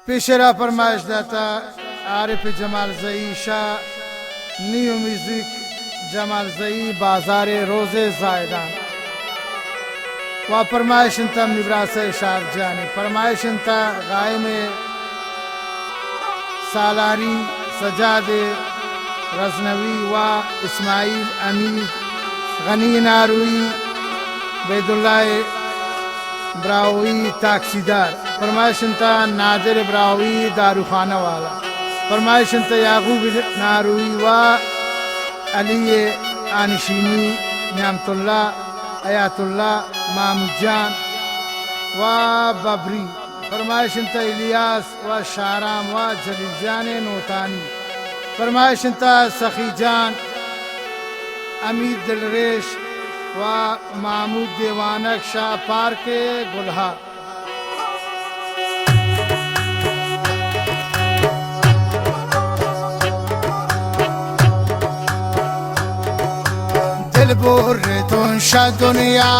पेशरा फरमाइश दाता आरिफ जमाल जई शाह न्यू म्यूजिक जमाल जई बाजार रोजे जायदान व फरमाइश इंता निब्रास शार जानी फरमाइश इंता गाय में सालारी सजाद रजनवी व इस्माइल अमीर गनी नारुई बैदुल्ला ब्रावी ताकसीदार फरमाइशंता नादिर ब्रावी दारूखाना वाला फरमाइशंता याकूब नारुई व अली आनिशीनी न्यामतुल्ला अयातुल्ला मामजान व बबरी फरमाइशंता इलियास व शाराम व जलीजान नोतानी फरमाइशंता सखी जान अमीर दिलरेश व महमूद देवानक शाह पार्क गुल्हा दिल बोर तुन शा दुनिया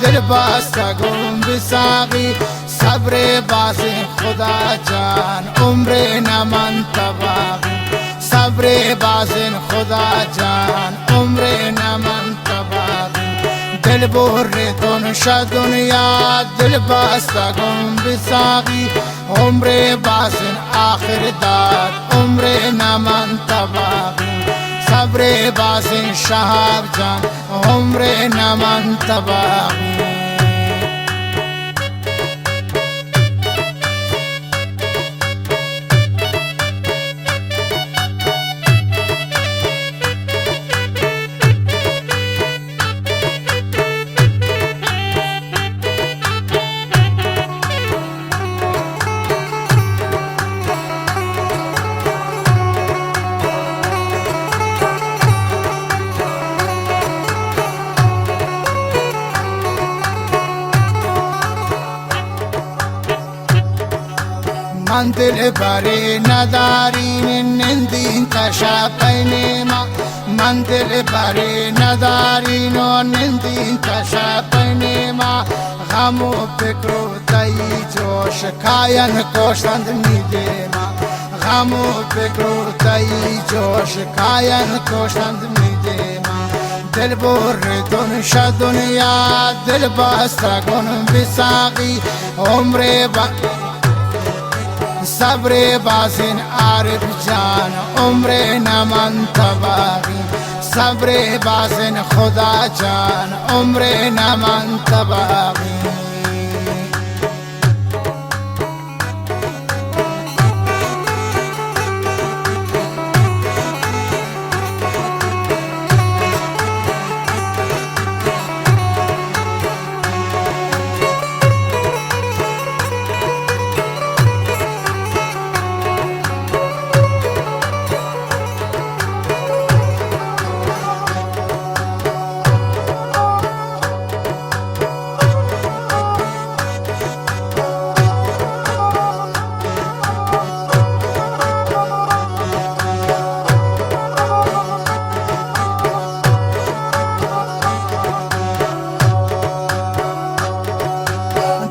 दिल बास्ता गुम बिसागी सब्रे बासे खुदा जान उम्रे नमन तबागी सब्रे बासिन खुदा जान उम्रे नमन तबागी दिल बोरे तुन शा दुनिया दिल बास्ता गुम बिसागी उम्रे बासिन आखिर दाद उम्रे नमन तबागी सब्रे बासिन शहाब जान उम्रे नमन तबागी من دل بری نداری نندین تشا پینما من دل بری نداری نندین تشا پینما غم و فکر و تایی جوش کاین کوشند میدیما غم و فکر و تایی جوش کاین کوشند میدیما دل بر دن شا دنیا دل باستا گن بساقی عمر सब्रे बासिन आरिफ जान उम्रे नमन तबागी सब्रे बासिन खुदा जान उम्रे नमन तबागी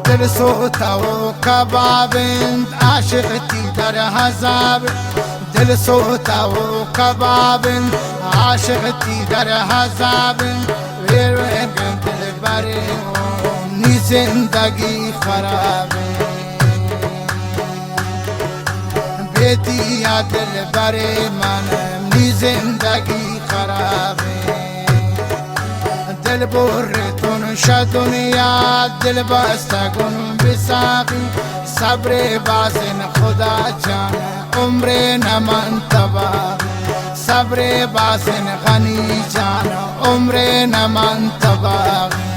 दिल सोता वो कबाबिंद आशिक़ती दर हज़ाब दिल सोता वो कबाबिंद आशिक़ती दर हज़ाब वेर दिल बरे नी जिंदगी खराब बेतिया दिल बरे मन नी जिंदगी खराब दिल बोर तुन शा दुनिया दिल बास्ता गुन बिसागी सब्रे बासिन खुदा जान उम्रे नमन तबागी सब्रे बासिन गनी जान उम्रे नमन तबागी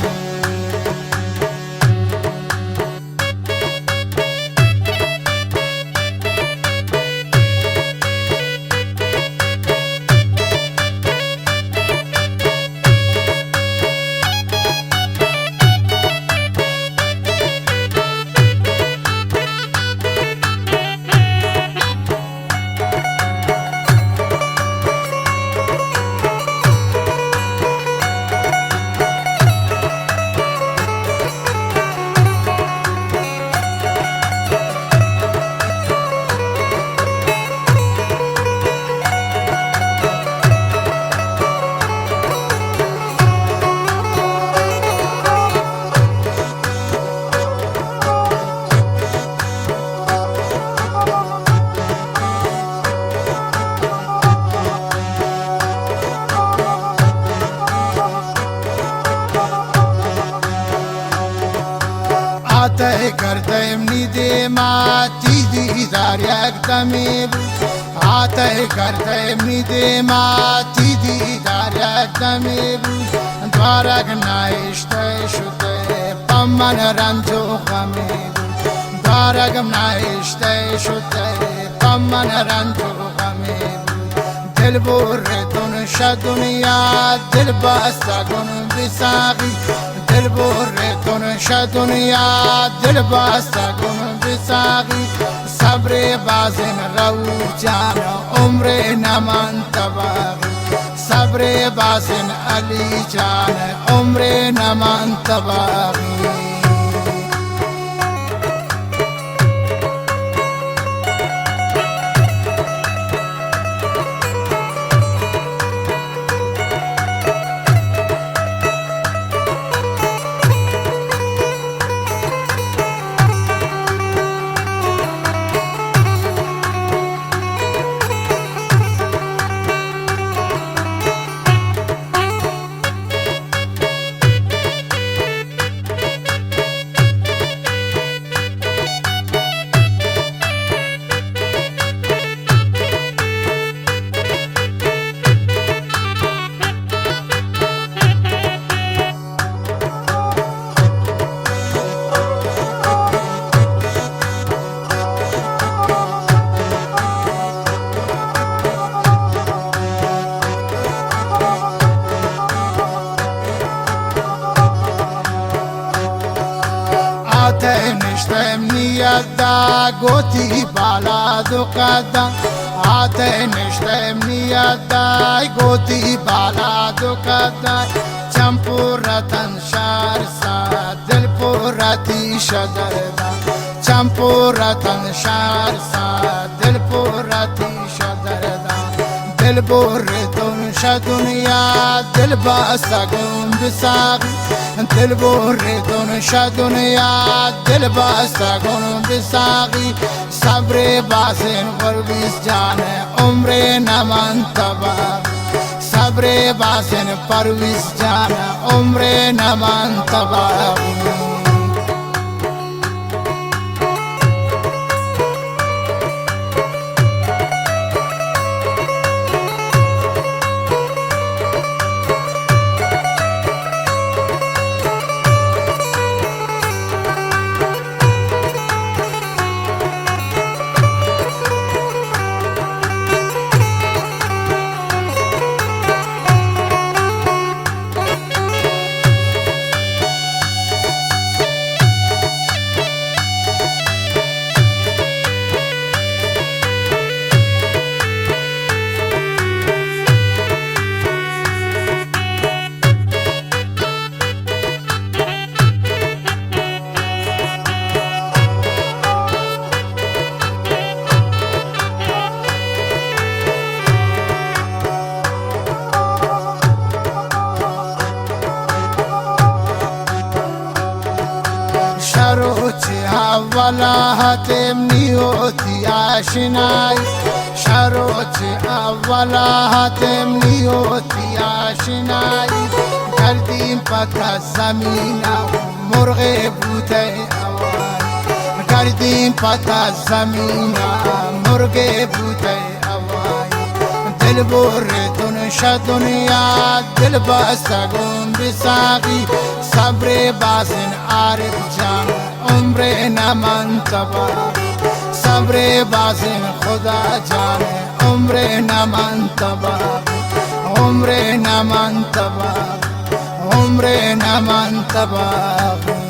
دیدار یک دمی بود آته کرده میدیماتی دیدار یک دمی بود دوارک نایشته شده پا من رنج و غمی بود دوارکم نایشته شده پا من رنج و غمی بود دل بردون شد دنیا دل بستگون بساقی دل بردون شد دنیا دل بستگون بساقی صبر بازن رو جان عمر نمان تباقی صبر بازن علی جان عمر نمان تباقی نشتم نیت دا گوتی بالا دو قدم آته نشتم نیت دا گوتی بالا دو قدم چم پورتن شهر سا دل پورتی شدردم چم پورتن شهر سا دل پورتی شدردم دل بردون شد دنیا دل بستگون بساقی دل بردون شد دنیا دل بستگون بساقی صبر بازن پرویز جان عمر نمان تباقی صبر بازن پرویز جان عمر نمان تباقی اولا حتم نیوتی آشنای شروع اولا حتم نیوتی آشنای کردیم پتا زمین مرغ بوده اوای کردیم پتا زمین مرغ بوده اوای دل بردون شد دنیا دل بستگون بساقی صبر بازن عارف جان عمر نمان تباقی صبر بازن خدا جان عمر نمان تباقی عمر نمان تباقی عمر نمان تباقی